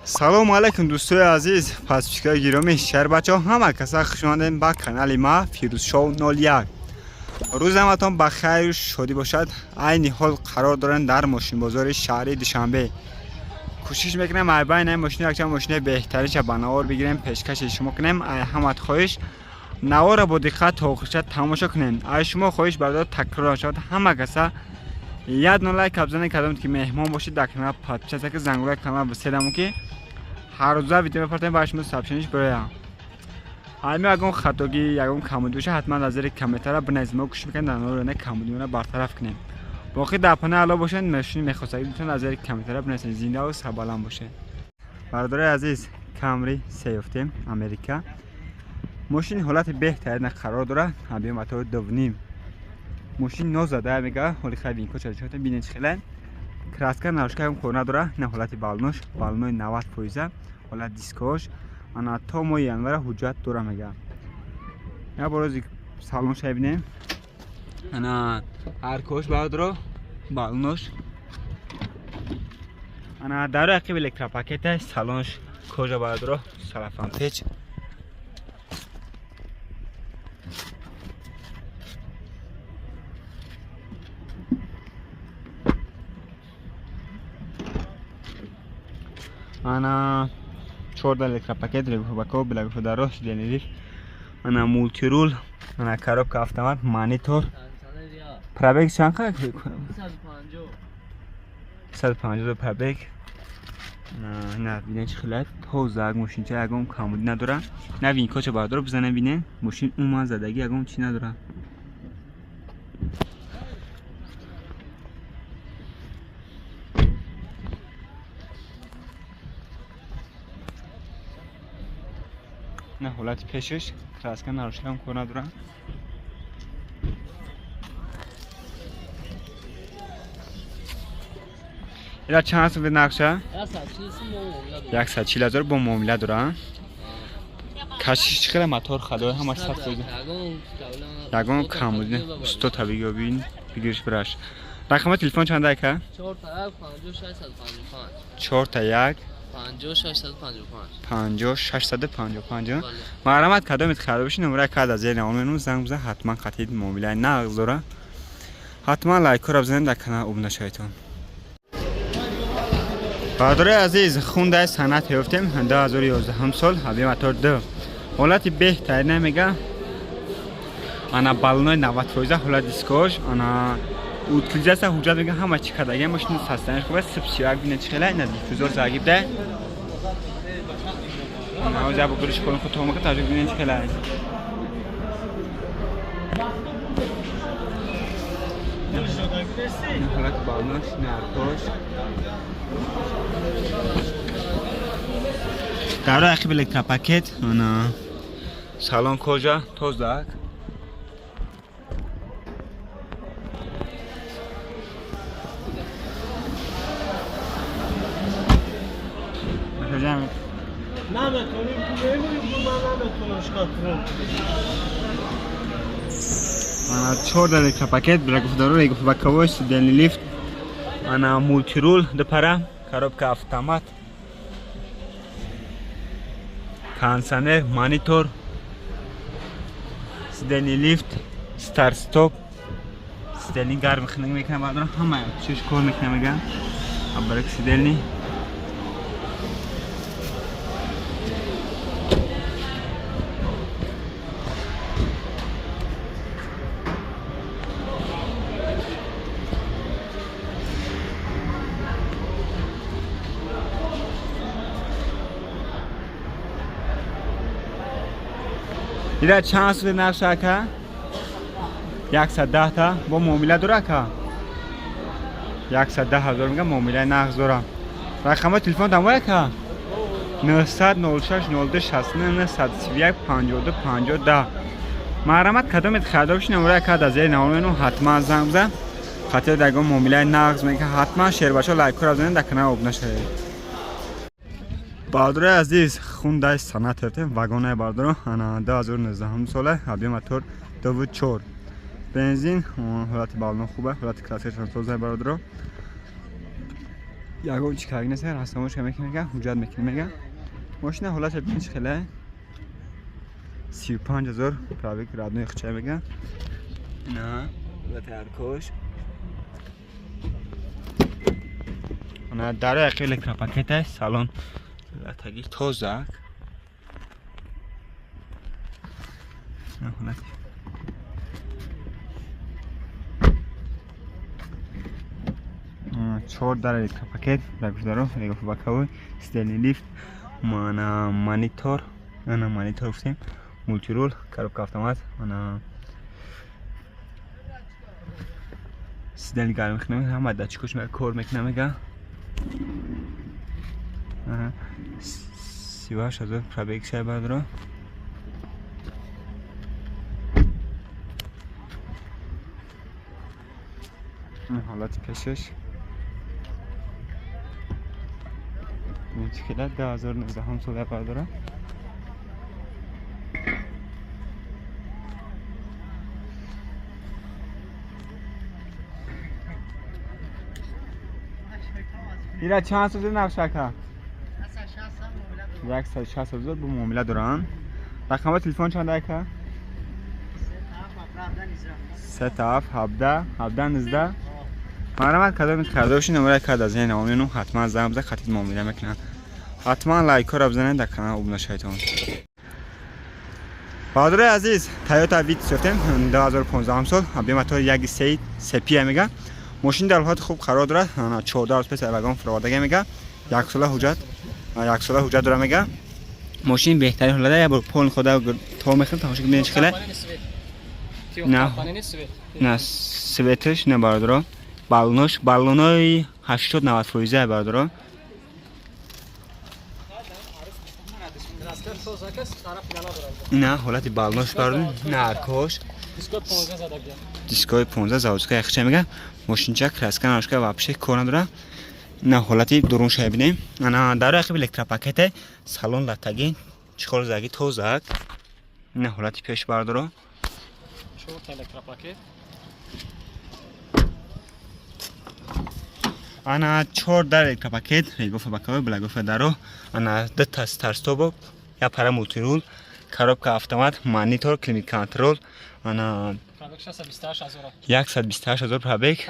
سلام علیکم دوستای عزیز، پاسپیکای گرامی، شهر بچه ها همه کسا خوش آمدین به کانال ما فیروز شو 01. روز همتون بخیر و شادی باشد. عین حال قرار دارن در ماشین بازار شهری دوشنبه. کوشش میکنم ای بین این ماشین یک ماشین بهتری چه بنوار بگیریم پیشکش شما کنیم. ای همت خواهش نوار با دقت تا آخر تماشا کنین. ای شما خواهش برادر تکرار شد همه کسا یاد لایک ابزن کردم که مهمان باشید در کانال پادچه که زنگوله کانال بسیدم که هر روز ویدیو می‌پرتم باش سابسکرایبش برای همه اگه خطاگی یکم کمبود بشه حتما نظر کامنتر را بنویسید ما کوشش می‌کنیم در مورد کمبودیونه برطرف کنیم. باقی در پناه علاوه باشین ماشین می‌خواستید میتونید نظر کامنتر را بنویسید زنده و سلام باشه. برادر عزیز کامری سیفتیم امریکا ماشین حالت بهتری قرار داره. همه موتور دوونیم ماشین نوزده میگه ولی خیلی کوچه چوت ببینید خیلی کراسکا ناشکا هم کورنا داره نه حالت بالنوی 90% حالت دیسکوش انا تا ماه ینور حجت داره میگه. یا بروز سالونش ببینیم انا هر کوش برادر بالنوش انا در عقب الکترا پاکت سالونش کجا برادر سلفان پیچ انا 14 الکترا پاکت بکو بلگو دراش دلیلی انا مولتی رول انا کاروبکا автомат مانیتور پرابگ چند خواهد کنم 150 پرابگ نه بینه چه خیلی توزه اگه ماشین چه اگه کامودی نداره نه وین کوچه باید رو بزنه بینه ماشین اون زدگی اگه چی نداره. نه حالت پیشش کراسکا نروشکه هم کور نداره. اینا چند هست به نقشه؟ 140,000 با معامله داره. کشیش خیلی موتور خدای همش صد خورده یکم کمودی استو طبیعی ببین بگیرش برش. رقم تلفن چنده که؟ 4 تا 1 50 655 مرامت کدامت خراب بشه نمره کد از این اون زنگ بزن حتما قطعی معامله نقض داره. حتما لایک رو بزنید در کانال ابونه شایتون. برادر عزیز خونده صنعت یافتیم 2011 هم سال هبی موتور دو حالت بهتری نمیگه انا بالنوی 90% حالت دیسکوش انا utilizacja حجت میگه همه چی کردگی ماشین سستنش خوبه سبسیاک بینه چی خیلی نه دیفوزور زاگیب ده انا جا بگوریش کنم که تو مکه تاجوک بینه چی خیلی حالت بالنوش نرکوش در عقب الکترا پاکت انا سالن کجا توزدک انا 4 الکترا پاکت برای دارو یک بکاوش دنی لیفت انا مولتی رول ده پره کاروبکا автомат کانسنر مانیتور سدنی لیفت ستار ستوپ سدنی گرم خنگ میکنه بعد همه چیش کار میکنه میگه ابرک سدنی اینا چند سوی نقشه که 110 تا با معامله داره که 110,000 میگه معامله نقض داره. رقم تلفن داموره که 900 06 02 69 131 52 50 مرامت کدامت خرید بشه نمره که از این نامونو حتما زنگ بزن خاطر دیگه معامله نقض میگه حتما شیر باشه لایک رو بزنید در کانال ابونه شید. برادر عزیز خونده صنعت یافتیم واگن برادر انا 2019 هم ساله هبی موتور 24 بنزین حالت بالون خوبه حالت کلاسیک 112 برادر یگان چیکار نسر هستمش که میگه حجت میگه ماشین حالت ببینید خیلی 35000 پرابیک رادنوی خچه میگه نه حالت ارکوش انا داره اقیل الکتروپاکت سالن لاتگی توزاک نه حالت چهار در الکتروپاکت رگوش دارم رگوش باکاوی استیلی لیفت مانا مانیتور انا مانیتور گفتیم مولتی رول کاروبکا اتومات انا استیلی گرم میکنم هم دچکوش میگه کور میکنم میگه 38000 پرابیک شای بردارم حالت پیشش مشکلات 2019 هم سودا بردارم اینا چند سوزه نقشه که؟ 160,000 با معامله دارن رقم تلفن چند که؟ 3717 مرحمت کدام کرده باشین نمره کد از این نمونه حتما زنگ بزنید خطی معامله میکنن حتما لایک رو بزنید در کانال ابن شیطان برادر عزیز تویوتا ویت سفتم 2015 هم سال ابی متور یک سی سپی میگه ماشین در حالت خوب قرار داره 14 روز پیش اوگان فرآوردگی میگه یک سال حجت داره میگه ماشین بهترین حالت یا بر پول خدا تو میخواد تماشا کنید چه نه سویتش نه برادر بالونای 80-90% برادر نه حالت بالونش برادر نه ارکوش دیسکوی 15 زاوزکا یخچه میگه ماشین چک کراسکن آشکا واپشه کار نداره نه حالتی درون شای بینیم انا در رقیب الکتروپاکت سالن لاتگی چخور زاگی توزاک نه حالتی پیش بردارو چهار الکتروپاکت انا 4 در الکتروپاکت ریگوف باکاوی بلاگوف دارو انا دت استارستوب یا پارا مولتی رول کاروبکا اتومات مانیتور کلیمیک کنترل انا 128,000 پرابیک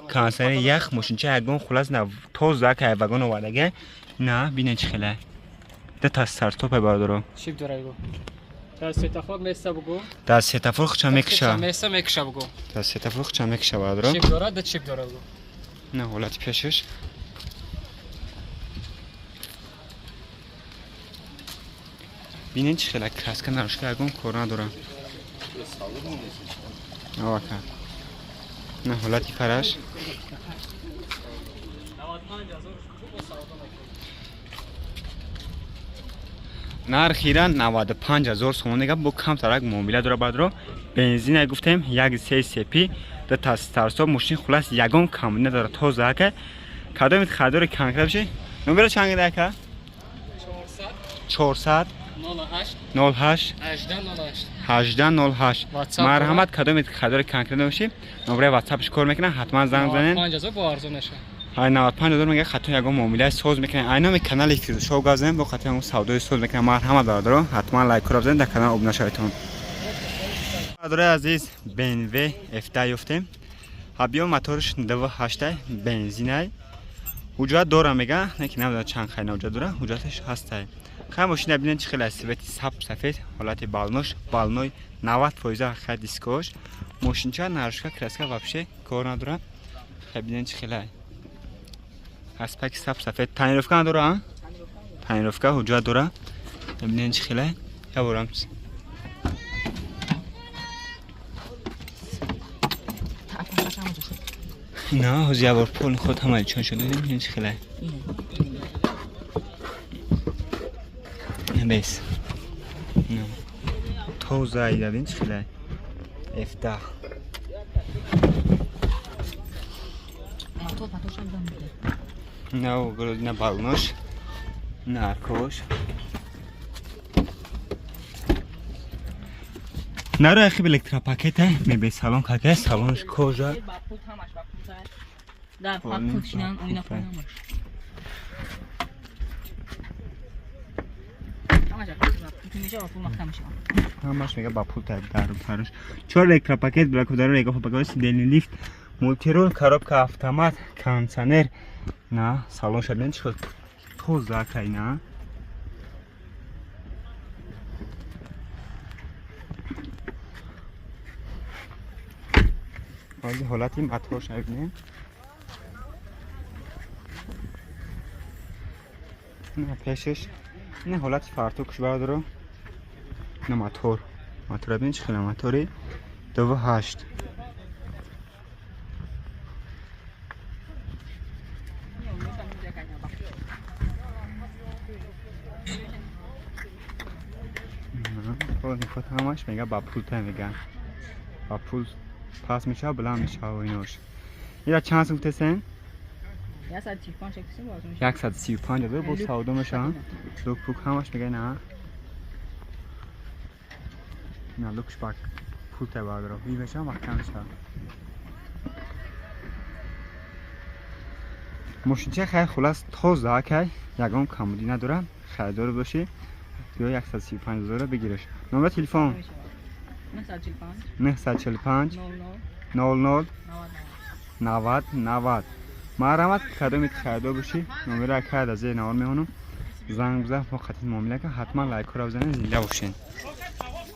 کانسر یخ ماشینچه اگون خلاص نه توزاک اوگان اوادگه نه بینه چی خیلی دت استارستوب بردارو شیب دارایگو در ستافور میسته بگو در ستافور خچا میکشه بگو در ستافور خچا میکشه بردارو شیب داره دت شیب داره بگو نه حالت پیشش بینین چی خیلی کراسکن نروشکه اگون کرونا دارم آوکا نه حالتی فرش نرخیرا 95,000 سومون دیگه با کم ترک معامله داره بعد بنزین گفتیم یک سی سپی ده تستارستوب ماشین خلاص یگان کم نداره توزه که کدام خریدار کم کرده بشه نمبر چند ده که 400 08 1808 مرحمت کدام خریدار کم کرده بشه نمبر واتساپش کار میکنه حتما زنگ بزنید 95,000 با ارزون نشه های 95,000 میگه خاطر یگان معامله سوز میکنه اینا می کانال فیروز شو گازم با خاطر اون سودای سوز میکنه مرحمت برادر حتما لایک رو بزنید در کانال ابن شیطان برادر عزیز BMW F10 یافتیم ابیو موتورش 2.8 بنزینه حجت داره میگه نه که نمیدونم چند خیلی حجت داره حجتش هسته خیلی ماشین ببینید چه خیلی سفید سفید حالت بالنوی 90% خیلی دیسکوش ماشین چه نرشکا کراسکا واپشه کار نداره خیلی ببینید چه خیلی اسپک سفید تنیرفکا داره تنیرفکا حجت داره ببینید چه خیلی یا برام نه هزیا بر پول خود همه چون شده این چه خیلی بیس نه توزه ای دادین چه خیلی F10 نه گرد نه بالنوش نه ارکوش نه رو اخی الکتروپاکت می به سالن که سالنش کجا در پاک پوشیدن اینا پایین میشه پول مختم میشه همش میگه با پول تایپ در ترش 4 الکترا پاکت بلاک داره یک پاکت سیدنی لیفت مولتی رول коробка автомат кондиционер на салон шаден чиқад тоза кайна ҳозир ҳолати матҳо шавидем на пешаш ин ҳолати фартукш бардро на мотор бинед чӣ хела мотори 2.8 همش میگه با پول تا میگن با پول پاس میشه بلند میشه و ایناش اینا چند سوم تسن 135 هزار با سعودو میشن لوک پوک همش میگه نه نه لوکش باک پول تا بردارو بی میشه وقت میشه ماشین خیلی خلاص تازه که یگام کمودی ندارم خریدار باشه یا 135 هزار بگیرش نمره تلفن 945 00 90 90 مرحمت کدوم خریدار باشی نمره کرد از نوار میمونم زنگ بزن فقط معامله که حتما لایک رو بزنید زنده باشین